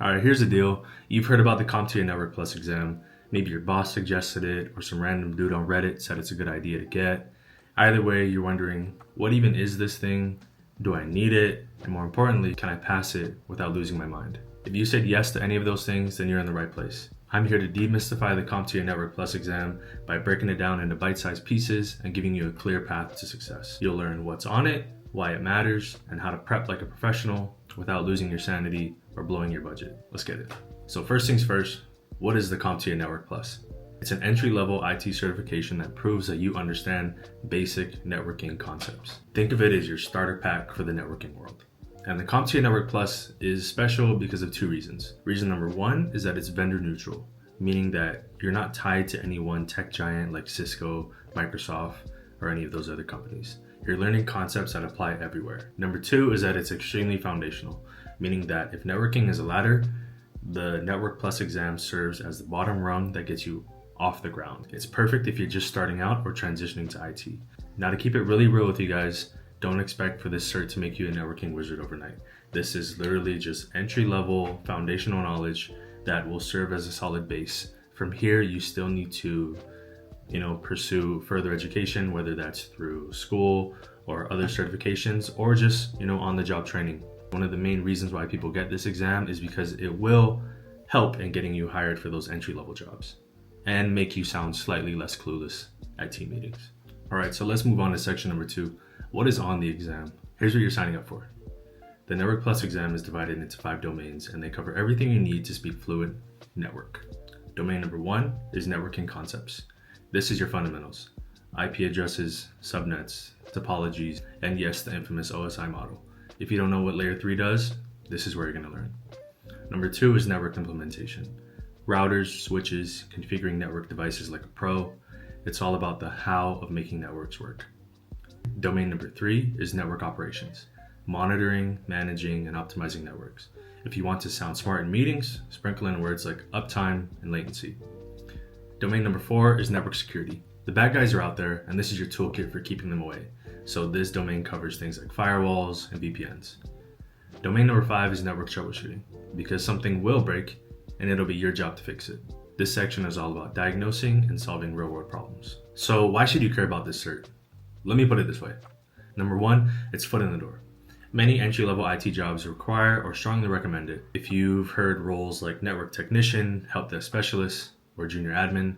All right, here's the deal. You've heard about the CompTIA Network Plus exam. Maybe your boss suggested it, or some random dude on Reddit said it's a good idea to get. Either way, you're wondering, what even is this thing? Do I need it? And more importantly, can I pass it without losing my mind? If you said yes to any of those things, then you're in the right place. I'm here to demystify the CompTIA Network Plus exam by breaking it down into bite-sized pieces and giving you a clear path to success. You'll learn what's on it, why it matters, and how to prep like a professional without losing your sanity or blowing your budget. Let's get it. So first things first, what is the CompTIA Network Plus? It's an entry-level IT certification that proves that you understand basic networking concepts. Think of it as your starter pack for the networking world. And the CompTIA Network Plus is special because of two reasons. Reason number one is that it's vendor neutral, meaning that you're not tied to any one tech giant like Cisco, Microsoft, or any of those other companies. You're learning concepts that apply everywhere. Number two is that it's extremely foundational, meaning that if networking is a ladder, the Network Plus exam serves as the bottom rung that gets you off the ground. It's perfect if you're just starting out or transitioning to IT. Now, to keep it really real with you guys, don't expect for this cert to make you a networking wizard overnight. This is literally just entry-level foundational knowledge that will serve as a solid base. From here, you still need to, pursue further education, whether that's through school or other certifications or just, on-the-job training. One of the main reasons why people get this exam is because it will help in getting you hired for those entry-level jobs and make you sound slightly less clueless at team meetings. All right, so let's move on to section number 2. What is on the exam? Here's what you're signing up for. The Network Plus exam is divided into 5 domains, and they cover everything you need to speak fluent network. Domain number 1 is networking concepts. This is your fundamentals: IP addresses, subnets, topologies, and yes, the infamous OSI model. If you don't know what layer 3 does, this is where you're gonna learn. Number 2 is network implementation. Routers, switches, configuring network devices like a pro. It's all about the how of making networks work. Domain number 3 is network operations. Monitoring, managing, and optimizing networks. If you want to sound smart in meetings, sprinkle in words like uptime and latency. Domain number 4 is network security. The bad guys are out there, and this is your toolkit for keeping them away. So this domain covers things like firewalls and VPNs. Domain number 5 is network troubleshooting, because something will break and it'll be your job to fix it. This section is all about diagnosing and solving real-world problems. So why should you care about this cert? Let me put it this way. Number 1, it's foot in the door. Many entry-level IT jobs require or strongly recommend it. If you've heard roles like network technician, help desk specialist, or junior admin,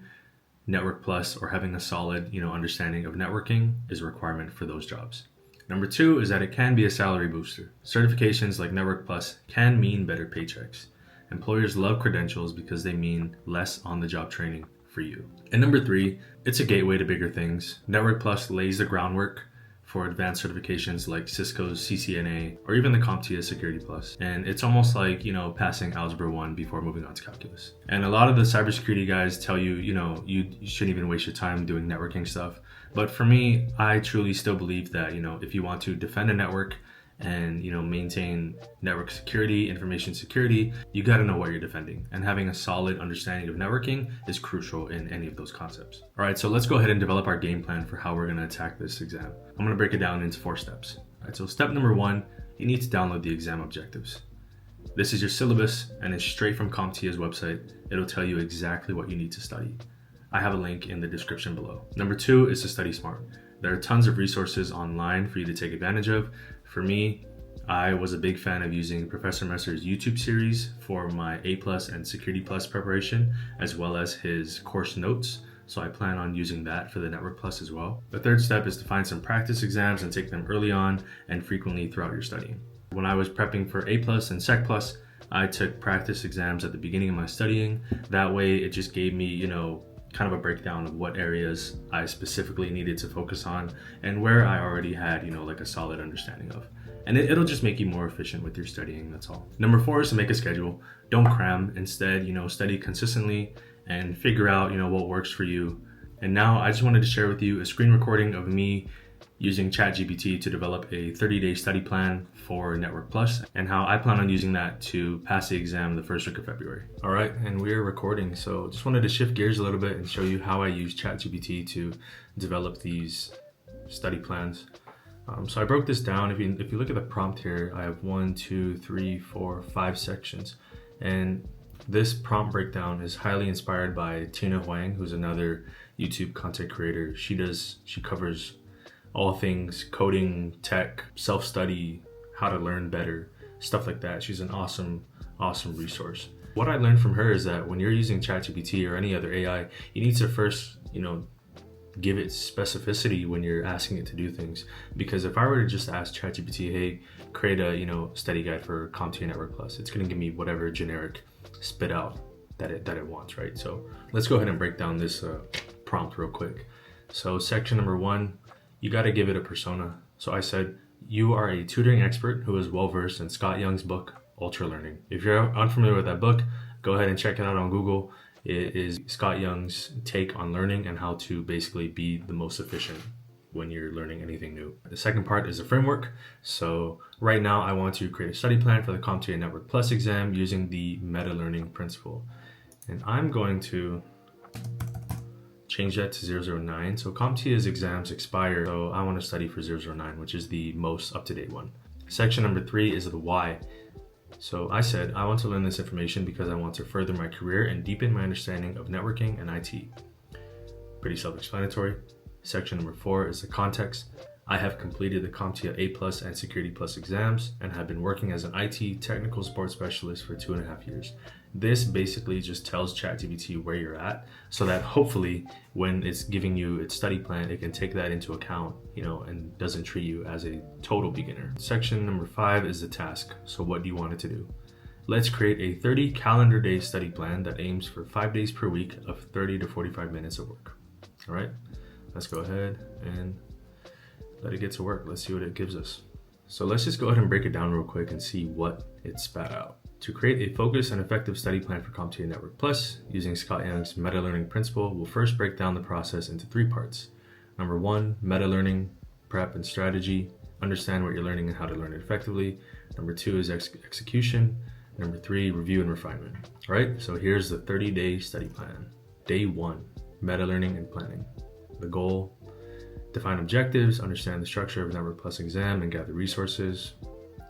Network Plus or having a solid, understanding of networking is a requirement for those jobs. Number 2 is that it can be a salary booster. Certifications like Network Plus can mean better paychecks. Employers love credentials because they mean less on-the-job training for you. And number 3, it's a gateway to bigger things. Network Plus lays the groundwork for advanced certifications like Cisco's CCNA or even the CompTIA Security Plus. And it's almost like, passing Algebra 1 before moving on to calculus. And a lot of the cybersecurity guys tell you, you shouldn't even waste your time doing networking stuff. But for me, I truly still believe that, if you want to defend a network and maintain network security, information security, you got to know what you're defending, and having a solid understanding of networking is crucial in any of those concepts. All right, so let's go ahead and develop our game plan for how we're going to attack this exam. I'm going to break it down into 4 steps. All right, so step number 1, you need to download the exam objectives. This is your syllabus and it's straight from CompTIA's website. It'll tell you exactly what you need to study. I have a link in the description below. Number 2 is to study smart. There are tons of resources online for you to take advantage of. For me, I was a big fan of using Professor Messer's YouTube series for my A+ and Security Plus preparation, as well as his course notes. So I plan on using that for the Network Plus as well. The 3rd step is to find some practice exams and take them early on and frequently throughout your studying. When I was prepping for A+ and Sec+, I took practice exams at the beginning of my studying. That way it just gave me, kind of a breakdown of what areas I specifically needed to focus on and where I already had, like a solid understanding of. And it'll just make you more efficient with your studying, that's all. Number 4 is to make a schedule. Don't cram. Instead, study consistently and figure out, what works for you. And now I just wanted to share with you a screen recording of me using ChatGPT to develop a 30-day study plan for Network Plus and how I plan on using that to pass the exam the first week of February. All right, and we're recording. So just wanted to shift gears a little bit and show you how I use ChatGPT to develop these study plans. So I broke this down. If you look at the prompt here, I have 1, 2, 3, 4, 5 sections. And this prompt breakdown is highly inspired by Tina Huang, who's another YouTube content creator. She covers all things coding, tech, self-study, how to learn better, stuff like that. She's an awesome resource. What I learned from her is that when you're using ChatGPT or any other AI, you need to first, give it specificity when you're asking it to do things. Because if I were to just ask ChatGPT, hey, create a study guide for CompTIA Network Plus, it's gonna give me whatever generic spit out that it wants, right? So let's go ahead and break down this prompt real quick. So section number 1, you got to give it a persona. So I said, you are a tutoring expert who is well versed in Scott Young's book, Ultra Learning. If you're unfamiliar with that book, go ahead and check it out on Google. It is Scott Young's take on learning and how to basically be the most efficient when you're learning anything new. The second part is a framework. So right now I want to create a study plan for the CompTIA Network Plus exam using the meta learning principle. And I'm going to change that to 009. So CompTIA's exams expire, so I want to study for 009, which is the most up-to-date one. Section number 3 is the why. So I said, I want to learn this information because I want to further my career and deepen my understanding of networking and IT. Pretty self-explanatory. Section number 4 is the context. I have completed the CompTIA A+ and Security Plus exams and have been working as an IT technical support specialist for 2.5 years. This basically just tells ChatGPT where you're at, so that hopefully when it's giving you its study plan, it can take that into account, and doesn't treat you as a total beginner. Section number 5 is the task. So what do you want it to do? Let's create a 30 calendar day study plan that aims for 5 days per week of 30 to 45 minutes of work. All right, let's go ahead and let it get to work. Let's see what it gives us. So let's just go ahead and break it down real quick and see what it spat out. To create a focused and effective study plan for CompTIA Network Plus using Scott Young's meta learning principle, we'll first break down the process into 3 parts. Number 1, meta learning, prep and strategy, understand what you're learning and how to learn it effectively. Number 2 is execution. Number 3, review and refinement. All right, so here's the 30-day study plan. Day 1, meta learning and planning. The goal: define objectives, understand the structure of Network Plus exam, and gather resources,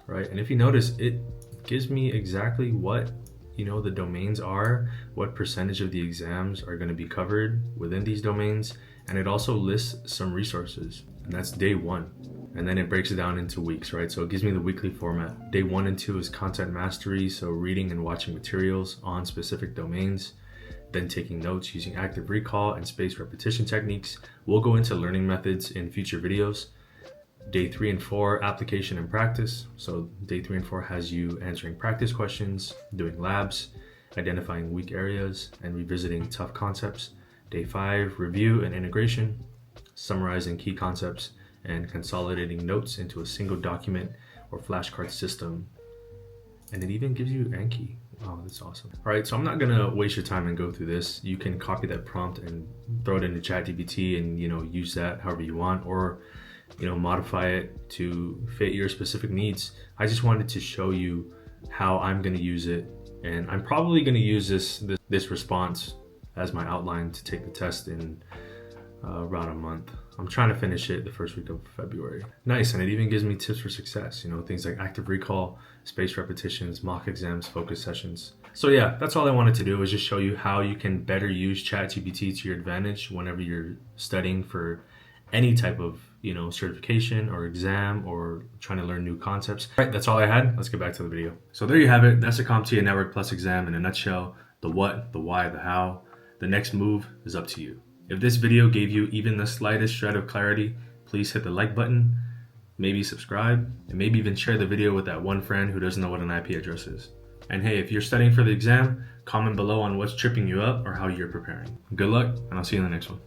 right? And if you notice, it gives me exactly what, the domains are, what percentage of the exams are going to be covered within these domains, and it also lists some resources, and that's day 1. And then it breaks it down into weeks, right? So it gives me the weekly format. Day 1 and 2 is content mastery, so reading and watching materials on specific domains, then taking notes using active recall and spaced repetition techniques. We'll go into learning methods in future videos. Day 3 and 4, application and practice. So day 3 and 4 has you answering practice questions, doing labs, identifying weak areas, and revisiting tough concepts. Day 5, review and integration, summarizing key concepts and consolidating notes into a single document or flashcard system. And it even gives you Anki. Wow, that's awesome. All right, so I'm not gonna waste your time and go through this. You can copy that prompt and throw it into ChatGPT and use that however you want, or modify it to fit your specific needs. I just wanted to show you how I'm gonna use it, and I'm probably gonna use this response as my outline to take the test in around a month. I'm trying to finish it the first week of February. Nice, and it even gives me tips for success, things like active recall, spaced repetitions, mock exams, focus sessions. So yeah, that's all I wanted to do, was just show you how you can better use ChatGPT to your advantage whenever you're studying for any type of certification or exam, or trying to learn new concepts. All right, that's all I had. Let's get back to the video. So there you have it. That's the CompTIA Network Plus exam in a nutshell. The what, the why, the how. The next move is up to you. If this video gave you even the slightest shred of clarity, please hit the like button, maybe subscribe, and maybe even share the video with that one friend who doesn't know what an IP address is. And hey, if you're studying for the exam, comment below on what's tripping you up or how you're preparing. Good luck, and I'll see you in the next one.